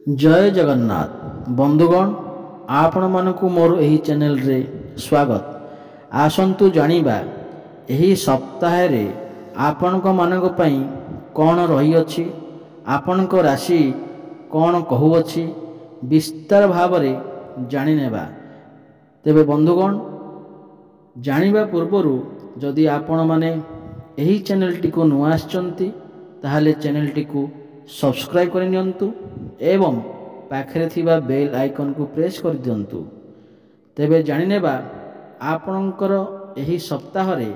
जय जगन्नाथ बंधुगण आपण मानकु मोर एही चैनल रे स्वागत। आसंतु जानिबा एही सप्ताह रे आपनक मानक पई कोन रही अछि, आपनक राशि कोन कहू अछि विस्तार भाव रे जानि नेबा। तेबे बंधुगण जानिबा पूर्वरु जदि आपण माने एही चैनल टी को नुआ आछंती ताहाले चैनल टी को सब्सक्राइब कर नियंतु एवं पाखरे थिबा बेल आइकन को प्रेस कर दियंतु। तेबे जानि नेबा आपणकर एही सप्ताह रे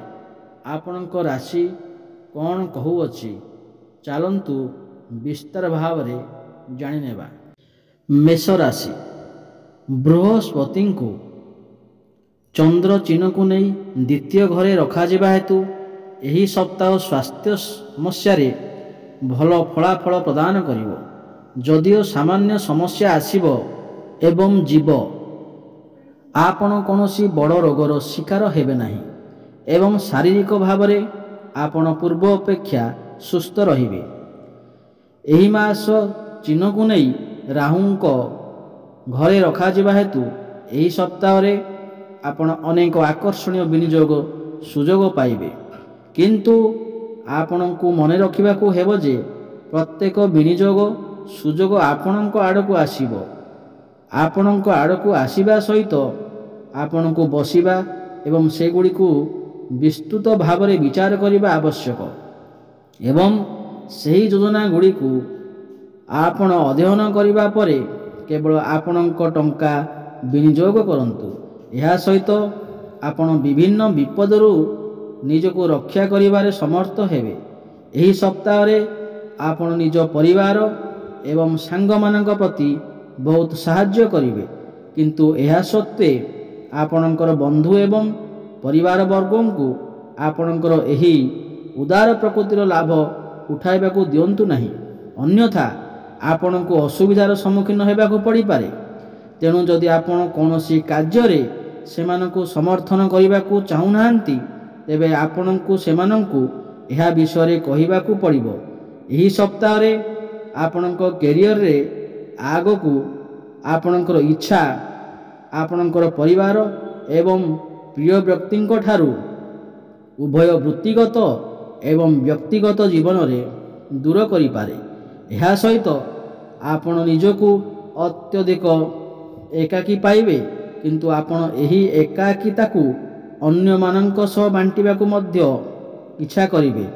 आपणक राशि कोन कहू अछि, चलंतु विस्तार भाव रे जानि नेबा। मेष राशि बृहस्पति को चंद्र चिन्ह को नहीं द्वितीय घरे रखा जिबा हेतु एही सप्ताह स्वास्थ्य समस्या रे भल फलाफल प्रदान करिवो। जदिओ सामान्य समस्या आसीबो एवं जीव आपण कोनोसी बड़ रोगर शिकार हेबे नाही एवं शारीरिक भाव रे आपण पूर्व अपेक्षा सुस्थ रहिबे। एही मास चिन्ह को नहीं राहुंक घरे रखा जिबा हेतु एही सप्ताह रे आपण अनेक आकर्षणीय विनियोग सुजोग पाइबे, किंतु आपणको मने रखिबाकू हेबो जे प्रत्येक विनियोग सुजोग आपणको आड़को आसीबो। आपणको आड़को आसीबा सहित आपणको बसिबा एवं सेगुड़िको विस्तृत भाव रे विचार करिबा आवश्यक एवं सही योजना गुड़िको आपण अध्ययन करिबा परे केवल आपणको टंका विनियोग करंतु। यह सहित आपण विभिन्न विपदरू निजको रक्षा करिबारे समर्थ हेबे। एही सप्ताह रे आपण निज परिवार एवं सांग मानक प्रति बहुत साहाय्य करिवे, किंतु यह सत्वे आपणकर बंधु एवं परिवार वर्गों को आपणकर एही उदार प्रकृतिर लाभ उठाइबाकू दियंतु नहीं, अन्यथा आपणको असुविधार सम्मुखीन हेबाकू पड़ी पारे। तेणु जदि आपण कोनोसी कार्य रे सेमानकू समर्थन करिबाकू चाहू नाहंती तेबे आपणको सेमानंकू यह विषय रे कहिबाकू पड़िबो। एही सप्ताह रे आपणको कैरियर रे आगकू आपणकर इच्छा आपणकर परिवार एवं प्रिय व्यक्तिंक ठारू उभय वृत्तिगत एवं व्यक्तिगत जीवन रे दूर करि पारे। यह सहित आपण निजको अत्यधिक एकाकी पाइबे, किंतु आपण एही एकाकीताकू अन्य मानंक सह बांटिबाकू मध्य इच्छा करिवे।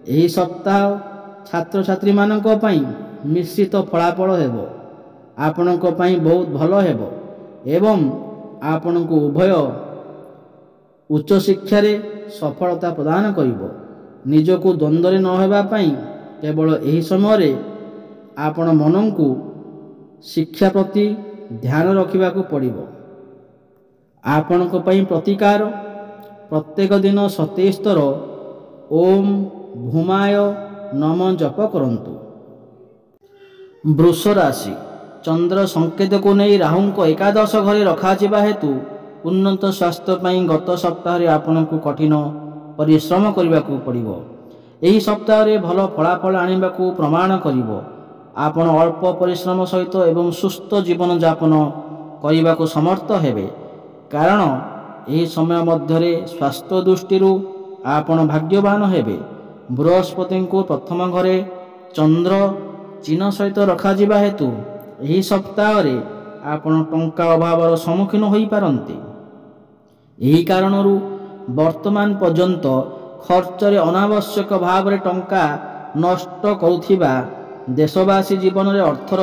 एही सप्ताह छात्र छात्री मानंक पई मिश्रित फलाफल हेबो। आपणक पई बहुत भलो हेबो एवं आपणको उभय उच्च शिक्षा रे सफलता प्रदान करिवो। निजको द्वंद्व रे न हेबा पई केवल एही समय रे आपण मनंकू शिक्षा प्रति ध्यान रखिबाकू पड़िबो। आपणक पई प्रतिकार प्रत्येक दिन 27 थर ओम भूमाय नम जप करंतु। वृष राशि चंद्र संकेत को नहीं राहुंक एकादश घरे रखा जिबा हेतु उन्नत स्वास्थ्य पई गत सप्ताह रे आपणको कठिन परिश्रम करिबाकू पड़िबो। एही सप्ताह रे भल फलाफल आनिबाकू प्रमाण करिवो। आपण अल्प परिश्रम सहित एवं सुस्थ जीवन यापन करिबाकू समर्थ हेबे, कारण एही समय मध्यरे स्वास्थ्य दृष्टि आपण भाग्यवान हेबे। बृहस्पति को प्रथम घरे चंद्र चिन्ह सहित रखा जिबा हेतु एही सप्ताह रे आपण टंका अभावर सम्मुखीन होई पारंती। एही कारणरू वर्तमान पर्यंत खर्च रे अनावश्यक भाव रे टंका नष्ट करुथिबा देशवासी जीवन रे अर्थर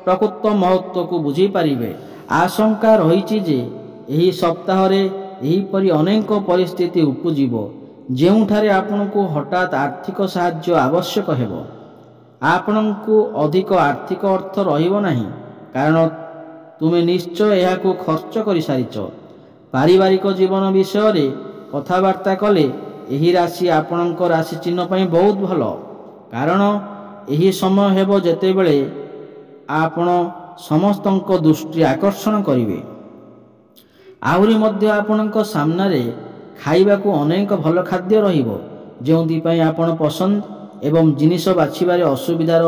प्रकृत महत्व को बुझी पारिबे। आशंका रहिछि जे एही सप्ताह रे एही परि अनेक परिस्थिति उपजिबो जेउठारे आपनको हठात आर्थिक साहाय्य आवश्यक हेबो। आपनको अधिक आर्थिक अर्थ रहिबो नाही, कारण तुमे निश्चय एहाको खर्च करि सारिछ। पारिवारिक जीवन विषय रे कथावार्ता कले एही राशि आपणको राशि चिन्ह पई बहुत भलो, कारण एही समय हेबो जेतेबेले आपण समस्तଙ୍କ दृष्टि आकर्षण करिवे। आहुरी मध्य आपणଙ୍କ सामने खाइबाकू अनेक भल खाद्य रहिबो, जोंथि पई आपण पसंद एवं जिनिष बाछिबारे असुविधार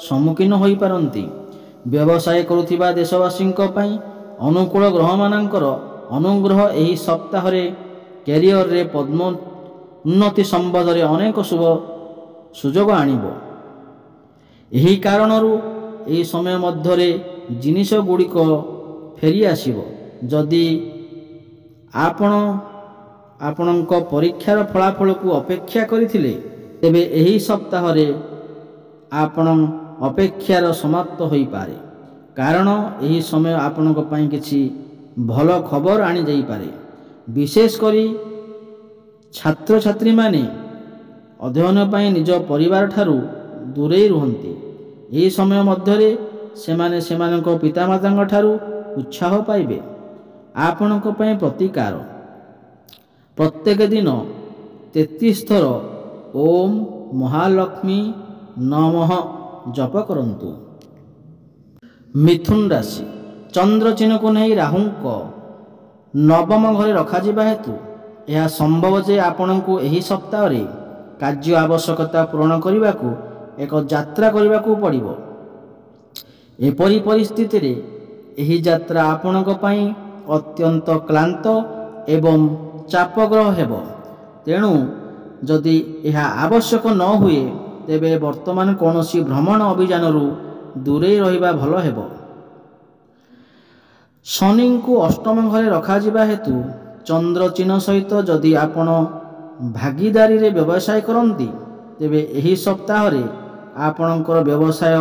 सम्मुखीन होई पारंती। ବ୍ୟବସାୟ କରୁଥିବା ଦେଶବାସୀଙ୍କ ପାଇଁ ଅନୁକୂଳ ଗ୍ରହମାନଙ୍କର ଅନୁଗ୍ରହ ଏହି ସପ୍ତାହରେ କ୍ୟାରିୟରରେ ଉନ୍ନତି ସମ୍ବନ୍ଧରେ ଅନେକ ଶୁଭ ସୁଯୋଗ ଆଣିବ। ଏହି କାରଣରୁ ଏହି ସମୟ ମଧ୍ୟରେ ଜିନିଷ ଗୁଡ଼ିକ ଫେରି ଆସିବ। ଯଦି ଆପଣ ଆପଣଙ୍କ ପରୀକ୍ଷାର ଫଳାଫଳକୁ ଅପେକ୍ଷା କରିଥିଲେ, ତେବେ ଏହି ସପ୍ତାହରେ ଆପଣ ଅପେକ୍ଷାର ସମାପ୍ତ ହୋଇପାରେ, କାରଣ ଏହି ସମୟ ଆପଣଙ୍କ ପାଇଁ କିଛି ଭଲ ଖବର ଆଣିଯାଇପାରେ। ବିଶେଷ କରି ଛାତ୍ରଛାତ୍ରୀମାନେ ଅଧ୍ୟୟନ ପାଇଁ ନିଜ ପରିବାର ଠାରୁ ଦୂରେଇ ରୁହନ୍ତି। ଏହି ସମୟ ମଧ୍ୟରେ ସେମାନେ ସେମାନଙ୍କ ପିତାମାତାଙ୍କ ଠାରୁ ଉତ୍ସାହ ପାଇବେ। ଆପଣଙ୍କ ପାଇଁ ପ୍ରତିକାର। ପ୍ରତ୍ୟେକ ଦିନ 33 ଥର ଓମ୍ ମହାଲକ୍ଷ୍ମୀ ନମଃ ଜପ କରନ୍ତୁ। ମିଥୁନ ରାଶି। ଚନ୍ଦ୍ର ଚିହ୍ନକୁ ନେଇ ରାହୁଙ୍କ ନବମ ଘରେ ରଖାଯିବା ହେତୁ ଏହା ସମ୍ଭବ ଯେ ଆପଣଙ୍କୁ ଏହି ସପ୍ତାହରେ କାର୍ଯ୍ୟ ଆବଶ୍ୟକତା ପୂରଣ କରିବାକୁ ଏକ ଯାତ୍ରା କରିବାକୁ ପଡ଼ିବ। ଏପରି ପରିସ୍ଥିତିରେ ଏହି ଯାତ୍ରା ଆପଣଙ୍କ ପାଇଁ ଅତ୍ୟନ୍ତ କ୍ଳାନ୍ତ ଏବଂ ଚାପଗ୍ରହ ହେବ। ତେଣୁ ଯଦି ଏହା ଆବଶ୍ୟକ ନ ହୁଏ, ତେବେ ବର୍ତ୍ତମାନ କୌଣସି ଭ୍ରମଣ ଅଭିଯାନରୁ ଦୂରେଇ ରହିବା ଭଲ ହେବ। ଶନିଙ୍କୁ ଅଷ୍ଟମ ଘରେ ରଖାଯିବା ହେତୁ ଚନ୍ଦ୍ର ଚିହ୍ନ ସହିତ ଯଦି ଆପଣ ଭାଗିଦାରୀରେ ବ୍ୟବସାୟ କରନ୍ତି, ତେବେ ଏହି ସପ୍ତାହରେ ଆପଣଙ୍କର ବ୍ୟବସାୟ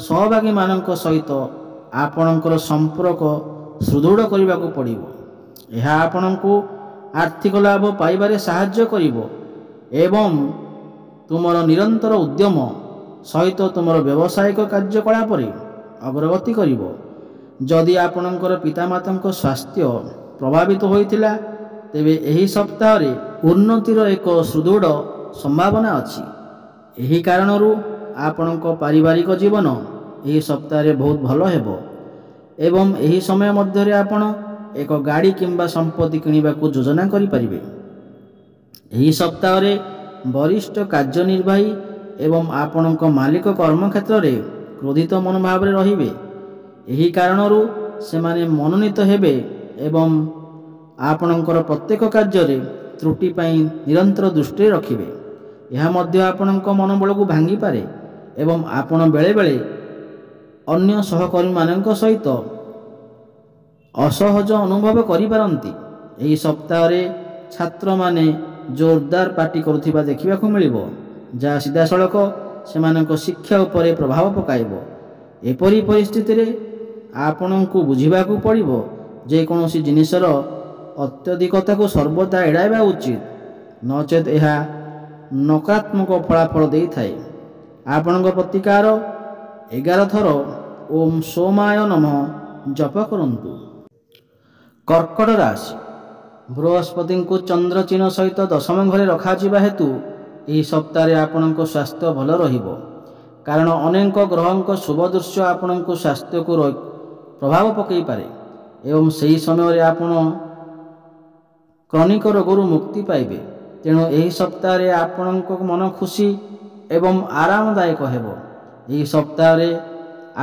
ସହଭାଗୀମାନଙ୍କ ସହିତ ଆପଣଙ୍କର ସମ୍ପର୍କ ସୁଦୃଢ଼ କରିବାକୁ ପଡ଼ିବ। ଏହା ଆପଣଙ୍କୁ ଆର୍ଥିକ ଲାଭ ପାଇବାରେ ସାହାଯ୍ୟ କରିବ ଏବଂ ତୁମର ନିରନ୍ତର ଉଦ୍ୟମ ସହିତ ତୁମର ବ୍ୟବସାୟିକ କାର୍ଯ୍ୟକଳାପରେ ଅଗ୍ରଗତି କରିବ। ଯଦି ଆପଣଙ୍କର ପିତାମାତାଙ୍କ ସ୍ୱାସ୍ଥ୍ୟ ପ୍ରଭାବିତ ହୋଇଥିଲା, ତେବେ ଏହି ସପ୍ତାହରେ ଉନ୍ନତିର ଏକ ସୁଦୃଢ଼ ସମ୍ଭାବନା ଅଛି। ଏହି କାରଣରୁ ଆପଣଙ୍କ ପାରିବାରିକ ଜୀବନ ଏହି ସପ୍ତାହରେ ବହୁତ ଭଲ ହେବ ଏବଂ ଏହି ସମୟ ମଧ୍ୟରେ ଆପଣ ଏକ ଗାଡ଼ି କିମ୍ବା ସମ୍ପତ୍ତି କିଣିବାକୁ ଯୋଜନା କରିପାରିବେ। ଏହି ସପ୍ତାହରେ ବରିଷ୍ଠ କାର୍ଯ୍ୟନିର୍ବାହୀ ଏବଂ ଆପଣଙ୍କ ମାଲିକ କର୍ମକ୍ଷେତ୍ରରେ କ୍ରୋଧିତ ମନୋଭାବରେ ରହିବେ। ଏହି କାରଣରୁ ସେମାନେ ମନୋନୀତ ହେବେ ଏବଂ ଆପଣଙ୍କର ପ୍ରତ୍ୟେକ କାର୍ଯ୍ୟରେ ତ୍ରୁଟି ପାଇଁ ନିରନ୍ତର ଦୃଷ୍ଟିରେ ରଖିବେ। ଏହା ମଧ୍ୟ ଆପଣଙ୍କ ମନୋବଳକୁ ଭାଙ୍ଗିପାରେ ଏବଂ ଆପଣ ବେଳେବେଳେ ଅନ୍ୟ ସହକର୍ମୀମାନଙ୍କ ସହିତ ଅସହଜ ଅନୁଭବ କରିପାରନ୍ତି। ଏହି ସପ୍ତାହରେ ଛାତ୍ରମାନେ ଜୋରଦାର ପାଟି କରୁଥିବା ଦେଖିବାକୁ ମିଳିବ, ଯାହା ସିଧାସଳଖ ସେମାନଙ୍କ ଶିକ୍ଷା ଉପରେ ପ୍ରଭାବ ପକାଇବ। ଏପରି ପରିସ୍ଥିତିରେ ଆପଣଙ୍କୁ ବୁଝିବାକୁ ପଡ଼ିବ ଯେ କୌଣସି ଜିନିଷର ଅତ୍ୟଧିକତାକୁ ସର୍ବଦା ଏଡ଼ାଇବା ଉଚିତ, ନଚେତ୍ ଏହା ନକାରାତ୍ମକ ଫଳାଫଳ ଦେଇଥାଏ। ଆପଣଙ୍କ ପ୍ରତିକାର 11 ଥର ଓମ୍ ସୋମାୟ ନମଃ ଜପ କରନ୍ତୁ। କର୍କଟ ରାଶି। ବୃହସ୍ପତିଙ୍କୁ ଚନ୍ଦ୍ର ଚିହ୍ନ ସହିତ ଦଶମ ଘରେ ରଖାଯିବା ହେତୁ ଏହି ସପ୍ତାହରେ ଆପଣଙ୍କ ସ୍ୱାସ୍ଥ୍ୟ ଭଲ ରହିବ, କାରଣ ଅନେକ ଗ୍ରହଙ୍କ ଶୁଭ ଦୃଶ୍ୟ ଆପଣଙ୍କ ସ୍ୱାସ୍ଥ୍ୟକୁ ପ୍ରଭାବ ପକାଇପାରେ ଏବଂ ସେହି ସମୟରେ ଆପଣ କ୍ରନିକ ରୋଗରୁ ମୁକ୍ତି ପାଇବେ। ତେଣୁ ଏହି ସପ୍ତାହରେ ଆପଣଙ୍କ ମନ ଖୁସି ଏବଂ ଆରାମଦାୟକ ହେବ। ଏହି ସପ୍ତାହରେ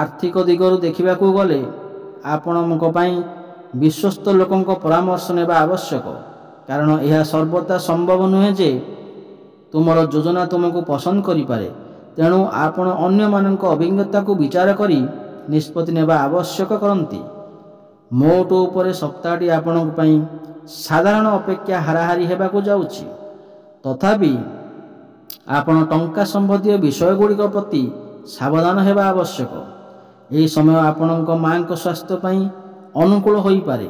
ଆର୍ଥିକ ଦିଗରୁ ଦେଖିବାକୁ ଗଲେ ଆପଣଙ୍କ ପାଇଁ ବିଶ୍ୱସ୍ତ ଲୋକଙ୍କ ପରାମର୍ଶ ନେବା ଆବଶ୍ୟକ, କାରଣ ଏହା ସର୍ବଦା ସମ୍ଭବ ନୁହେଁ ଯେ ତୁମର ଯୋଜନା ତୁମକୁ ପସନ୍ଦ କରିପାରେ। ତେଣୁ ଆପଣ ଅନ୍ୟମାନଙ୍କ ଅଭିଜ୍ଞତାକୁ ବିଚାର କରି ନିଷ୍ପତ୍ତି ନେବା ଆବଶ୍ୟକ କରନ୍ତି। ମୋଟ ଉପରେ ସପ୍ତାହଟି ଆପଣଙ୍କ ପାଇଁ ସାଧାରଣ ଅପେକ୍ଷା ହାରାହାରି ହେବାକୁ ଯାଉଛି। ତଥାପି ଆପଣ ଟଙ୍କା ସମ୍ବନ୍ଧୀୟ ବିଷୟଗୁଡ଼ିକ ପ୍ରତି ସାବଧାନ ହେବା ଆବଶ୍ୟକ। ଏହି ସମୟ ଆପଣଙ୍କ ମାଙ୍କ ସ୍ୱାସ୍ଥ୍ୟ ପାଇଁ ଅନୁକୂଳ ହୋଇପାରେ,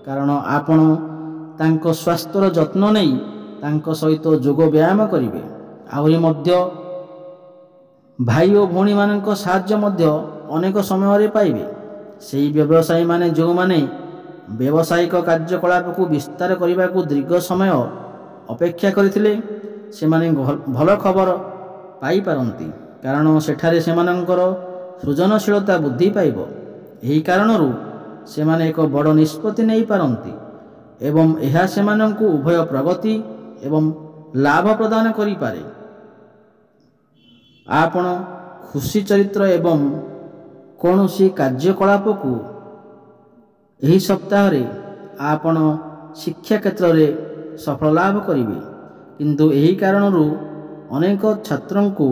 କାରଣ ଆପଣ ତାଙ୍କ ସ୍ୱାସ୍ଥ୍ୟର ଯତ୍ନ ନେଇ ତାଙ୍କ ସହିତ ଯୋଗ ବ୍ୟାୟାମ କରିବେ। ଆହୁରି ମଧ୍ୟ ଭାଇ ଓ ଭଉଣୀମାନଙ୍କ ସାହାଯ୍ୟ ମଧ୍ୟ ଅନେକ ସମୟରେ ପାଇବେ। ସେହି ବ୍ୟବସାୟୀମାନେ ଯେଉଁମାନେ ବ୍ୟବସାୟିକ କାର୍ଯ୍ୟକଳାପକୁ ବିସ୍ତାର କରିବାକୁ ଦୀର୍ଘ ସମୟ ଅପେକ୍ଷା କରିଥିଲେ, ସେମାନେ ଭଲ ଖବର ପାଇପାରନ୍ତି, କାରଣ ସେଠାରେ ସେମାନଙ୍କର ସୃଜନଶୀଳତା ବୃଦ୍ଧି ପାଇବ। ଏହି କାରଣରୁ ସେମାନେ ଏକ ବଡ଼ ନିଷ୍ପତ୍ତି ନେଇପାରନ୍ତି ଏବଂ ଏହା ସେମାନଙ୍କୁ ଉଭୟ ପ୍ରଗତି ଏବଂ ଲାଭ ପ୍ରଦାନ କରିପାରେ। ଆପଣ ଖୁସି ଚରିତ୍ର ଏବଂ କୌଣସି କାର୍ଯ୍ୟକଳାପକୁ ଏହି ସପ୍ତାହରେ ଆପଣ ଶିକ୍ଷା କ୍ଷେତ୍ରରେ ସଫଳ ଲାଭ କରିବେ। କିନ୍ତୁ ଏହି କାରଣରୁ ଅନେକ ଛାତ୍ରଙ୍କୁ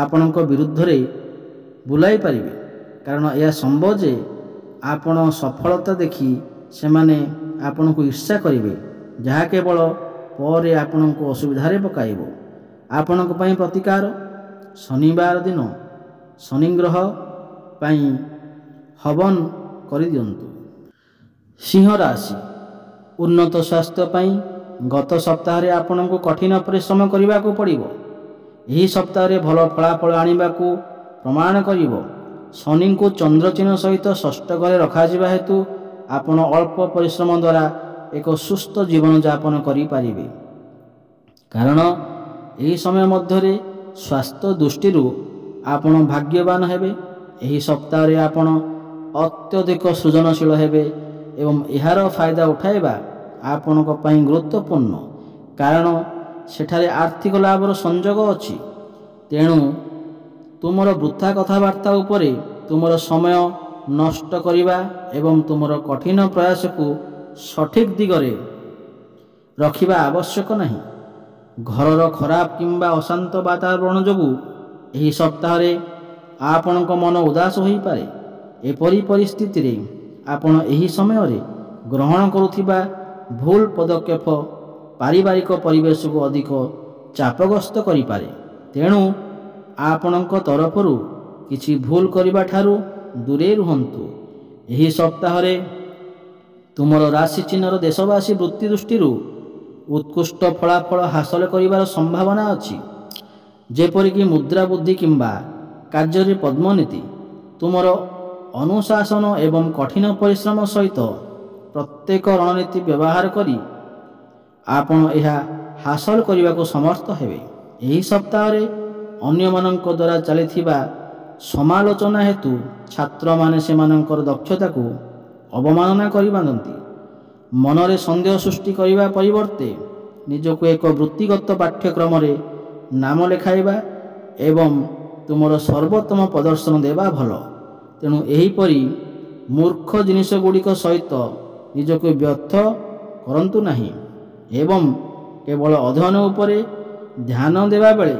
ଆପଣଙ୍କ ବିରୁଦ୍ଧରେ ବୁଲାଇ ପାରିବେ, କାରଣ ଏହା ସମ୍ଭବ ଯେ ଆପଣ ସଫଳତା ଦେଖି ସେମାନେ ଆପଣଙ୍କୁ ଈର୍ଷା କରିବେ, ଯାହା କେବଳ ପରେ ଆପଣଙ୍କୁ ଅସୁବିଧାରେ ପକାଇବ। ଆପଣଙ୍କ ପାଇଁ ପ୍ରତିକାର, ଶନିବାର ଦିନ ଶନି ଗ୍ରହ ପାଇଁ ହବନ କରିଦିଅନ୍ତୁ। ସିଂହ ରାଶି, ଉନ୍ନତ ସ୍ୱାସ୍ଥ୍ୟ ପାଇଁ ଗତ ସପ୍ତାହରେ ଆପଣଙ୍କୁ କଠିନ ପରିଶ୍ରମ କରିବାକୁ ପଡ଼ିବ। ଏହି ସପ୍ତାହରେ ଭଲ ଫଳାଫଳ ଆଣିବାକୁ ପ୍ରମାଣ କରିବ। ଶନିଙ୍କୁ ଚନ୍ଦ୍ରଚିହ୍ନ ସହିତ ଷଷ୍ଠ ଘରେ ରଖାଯିବା ହେତୁ ଆପଣ ଅଳ୍ପ ପରିଶ୍ରମ ଦ୍ୱାରା ଏକ ସୁସ୍ଥ ଜୀବନଯାପନ କରିପାରିବେ, କାରଣ ଏହି ସମୟ ମଧ୍ୟରେ ସ୍ୱାସ୍ଥ୍ୟ ଦୃଷ୍ଟିରୁ ଆପଣ ଭାଗ୍ୟବାନ ହେବେ। ଏହି ସପ୍ତାହରେ ଆପଣ ଅତ୍ୟଧିକ ସୃଜନଶୀଳ ହେବେ ଏବଂ ଏହାର ଫାଇଦା ଉଠାଇବା ଆପଣଙ୍କ ପାଇଁ ଗୁରୁତ୍ୱପୂର୍ଣ୍ଣ, କାରଣ ସେଠାରେ ଆର୍ଥିକ ଲାଭର ସଂଯୋଗ ଅଛି। ତେଣୁ ତୁମର ବୃଥା କଥାବାର୍ତ୍ତା ଉପରେ ତୁମର ସମୟ ନଷ୍ଟ କରିବା ଏବଂ ତୁମର କଠିନ ପ୍ରୟାସକୁ ସଠିକ୍ ଦିଗରେ ରଖିବା ଆବଶ୍ୟକ ନାହିଁ। ଘରର ଖରାପ କିମ୍ବା ଅଶାନ୍ତ ବାତାବରଣ ଯୋଗୁଁ ଏହି ସପ୍ତାହରେ ଆପଣଙ୍କ ମନ ଉଦାସ ହୋଇପାରେ। ଏପରି ପରିସ୍ଥିତିରେ ଆପଣ ଏହି ସମୟରେ ଗ୍ରହଣ କରୁଥିବା ଭୁଲ ପଦକ୍ଷେପ ପାରିବାରିକ ପରିବେଶକୁ ଅଧିକ ଚାପଗ୍ରସ୍ତ କରିପାରେ। ତେଣୁ ଆପଣଙ୍କ ତରଫରୁ କିଛି ଭୁଲ କରିବା ଠାରୁ ଦୂରେଇ ରୁହନ୍ତୁ। ଏହି ସପ୍ତାହରେ ତୁମର ରାଶି ଚିହ୍ନର ଦେଶବାସୀ ବୃତ୍ତି ଦୃଷ୍ଟିରୁ ଉତ୍କୃଷ୍ଟ ଫଳାଫଳ ହାସଲ କରିବାର ସମ୍ଭାବନା ଅଛି, ଯେପରିକି ମୁଦ୍ରା ବୁଦ୍ଧି କିମ୍ବା କାର୍ଯ୍ୟରେ ପଦ୍ମନୀତି। ତୁମର ଅନୁଶାସନ ଏବଂ କଠିନ ପରିଶ୍ରମ ସହିତ ପ୍ରତ୍ୟେକ ରଣନୀତି ବ୍ୟବହାର କରି ଆପଣ ଏହା ହାସଲ କରିବାକୁ ସମର୍ଥ ହେବେ। ଏହି ସପ୍ତାହରେ ଅନ୍ୟମାନଙ୍କ ଦ୍ୱାରା ଚାଲିଥିବା ସମାଲୋଚନା ହେତୁ ଛାତ୍ରମାନେ ସେମାନଙ୍କର ଦକ୍ଷତାକୁ ଅବମାନନା କରିପାରନ୍ତି। ମନରେ ସନ୍ଦେହ ସୃଷ୍ଟି କରିବା ପରିବର୍ତ୍ତେ ନିଜକୁ ଏକ ବୃତ୍ତିଗତ ପାଠ୍ୟକ୍ରମରେ ନାମ ଲେଖାଇବା ଏବଂ ତୁମର ସର୍ବୋତ୍ତମ ପ୍ରଦର୍ଶନ ଦେବା ଭଲ। ତେଣୁ ଏହିପରି ମୂର୍ଖ ଜିନିଷ ଗୁଡ଼ିକ ସହିତ ନିଜକୁ ବ୍ୟର୍ଥ କରନ୍ତୁ ନାହିଁ ଏବଂ କେବଳ ଅଧ୍ୟୟନ ଉପରେ ଧ୍ୟାନ ଦେବା ବେଳେ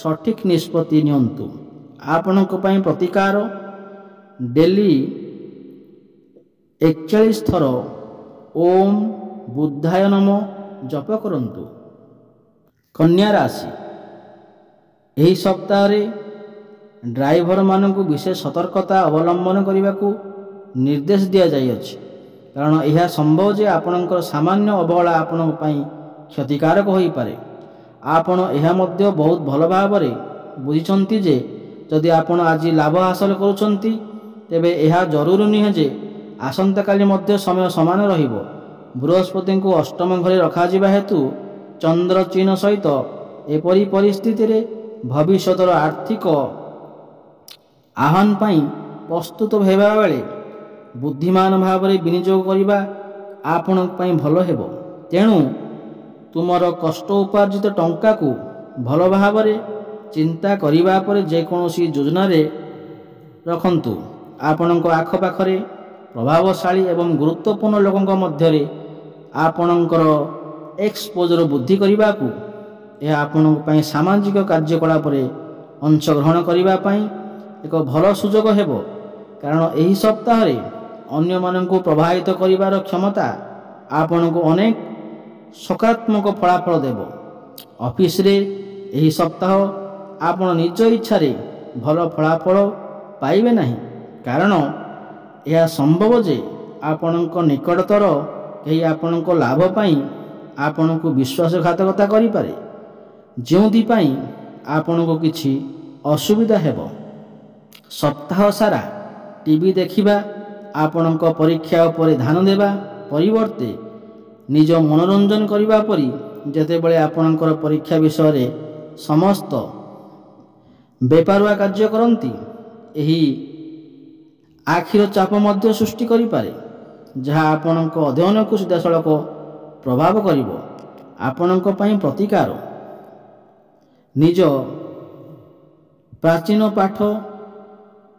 ସଠିକ୍ ନିଷ୍ପତ୍ତି ନିଅନ୍ତୁ। ଆପଣଙ୍କ ପାଇଁ ପ୍ରତିକାର, ଡେଲି 41 ଥର ଓମ୍ ବୁଦ୍ଧାୟ ନମ ଜପ କରନ୍ତୁ। କନ୍ୟା ରାଶି, ଏହି ସପ୍ତାହରେ ଡ୍ରାଇଭରମାନଙ୍କୁ ବିଶେଷ ସତର୍କତା ଅବଲମ୍ବନ କରିବାକୁ ନିର୍ଦ୍ଦେଶ ଦିଆଯାଇଅଛି, କାରଣ ଏହା ସମ୍ଭବ ଯେ ଆପଣଙ୍କର ସାମାନ୍ୟ ଅବହେଳା ଆପଣଙ୍କ ପାଇଁ କ୍ଷତିକାରକ ହୋଇପାରେ। ଆପଣ ଏହା ମଧ୍ୟ ବହୁତ ଭଲ ଭାବରେ ବୁଝିଛନ୍ତି ଯେ ଯଦି ଆପଣ ଆଜି ଲାଭ ହାସଲ କରୁଛନ୍ତି, ତେବେ ଏହା ଜରୁରୀ ନୁହେଁ ଯେ ଆସନ୍ତାକାଲି ମଧ୍ୟ ସମୟ ସମାନ ରହିବ। ବୃହସ୍ପତିଙ୍କୁ ଅଷ୍ଟମ ଘରେ ରଖାଯିବା ହେତୁ ଚନ୍ଦ୍ର ଚିହ୍ନ ସହିତ ଏପରି ପରିସ୍ଥିତିରେ ଭବିଷ୍ୟତର ଆର୍ଥିକ ଆହ୍ୱାନ ପାଇଁ ପ୍ରସ୍ତୁତ ହେବା ବେଳେ ବୁଦ୍ଧିମାନ ଭାବରେ ବିନିଯୋଗ କରିବା ଆପଣଙ୍କ ପାଇଁ ଭଲ ହେବ। ତେଣୁ ତୁମର କଷ୍ଟ ଉପାର୍ଜିତ ଟଙ୍କାକୁ ଭଲ ଭାବରେ ଚିନ୍ତା କରିବା ପରେ ଯେକୌଣସି ଯୋଜନାରେ ରଖନ୍ତୁ। ଆପଣଙ୍କ ଆଖପାଖରେ ପ୍ରଭାବଶାଳୀ ଏବଂ ଗୁରୁତ୍ୱପୂର୍ଣ୍ଣ ଲୋକଙ୍କ ମଧ୍ୟରେ ଆପଣଙ୍କର ଏକ୍ସପୋଜର ବୃଦ୍ଧି କରିବାକୁ ଏହା ଆପଣଙ୍କ ପାଇଁ ସାମାଜିକ କାର୍ଯ୍ୟକଳାପରେ ଅଂଶଗ୍ରହଣ କରିବା ପାଇଁ ଏକ ଭଲ ସୁଯୋଗ ହେବ, କାରଣ ଏହି ସପ୍ତାହରେ ଅନ୍ୟମାନଙ୍କୁ ପ୍ରଭାବିତ କରିବାର କ୍ଷମତା ଆପଣଙ୍କୁ ଅନେକ ସକାରାତ୍ମକ ଫଳାଫଳ ଦେବ। ଅଫିସରେ ଏହି ସପ୍ତାହ ଆପଣ ନିଜ ଇଚ୍ଛାରେ ଭଲ ଫଳାଫଳ ପାଇବେ ନାହିଁ, କାରଣ ଏହା ସମ୍ଭବ ଯେ ଆପଣଙ୍କ ନିକଟତର କେହି ଆପଣଙ୍କ ଲାଭ ପାଇଁ ଆପଣଙ୍କୁ ବିଶ୍ୱାସଘାତକତା କରିପାରେ, ଯେଉଁଥିପାଇଁ ଆପଣଙ୍କୁ କିଛି ଅସୁବିଧା ହେବ। ସପ୍ତାହ ସାରା ଟିଭି ଦେଖିବା, ଆପଣଙ୍କ ପରୀକ୍ଷା ଉପରେ ଧ୍ୟାନ ଦେବା ପରିବର୍ତ୍ତେ ନିଜ ମନୋରଞ୍ଜନ କରିବା ପରି ଯେତେବେଳେ ଆପଣଙ୍କର ପରୀକ୍ଷା ବିଷୟରେ ସମସ୍ତ ବେପାରୁଆ କାର୍ଯ୍ୟ କରନ୍ତି, ଏହି ଆଖିର ଚାପ ମଧ୍ୟ ସୃଷ୍ଟି କରିପାରେ, ଯାହା ଆପଣଙ୍କ ଅଧ୍ୟୟନକୁ ସିଧାସଳଖ ପ୍ରଭାବ କରିବ। ଆପଣଙ୍କ ପାଇଁ ପ୍ରତିକାର, ନିଜ ପ୍ରାଚୀନ ପାଠ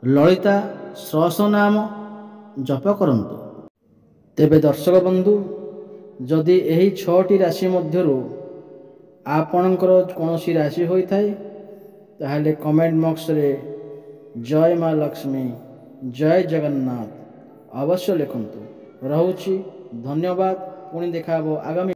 ଲଳିତା ସହସ୍ରନାମ ଜପ କରନ୍ତୁ। ତେବେ ଦର୍ଶକ ବନ୍ଧୁ, ଯଦି ଏହି 6ଟି ରାଶି ମଧ୍ୟରୁ ଆପଣଙ୍କର କୌଣସି ରାଶି ହୋଇଥାଏ ତାହେଲେ କମେଣ୍ଟ ବକ୍ସରେ ଜୟ ମା ଲକ୍ଷ୍ମୀ, ଜୟ ଜଗନ୍ନାଥ ଅବଶ୍ୟ ଲେଖନ୍ତୁ। ରହୁଛି, ଧନ୍ୟବାଦ। ପୁଣି ଦେଖା ହେବ ଆଗାମୀ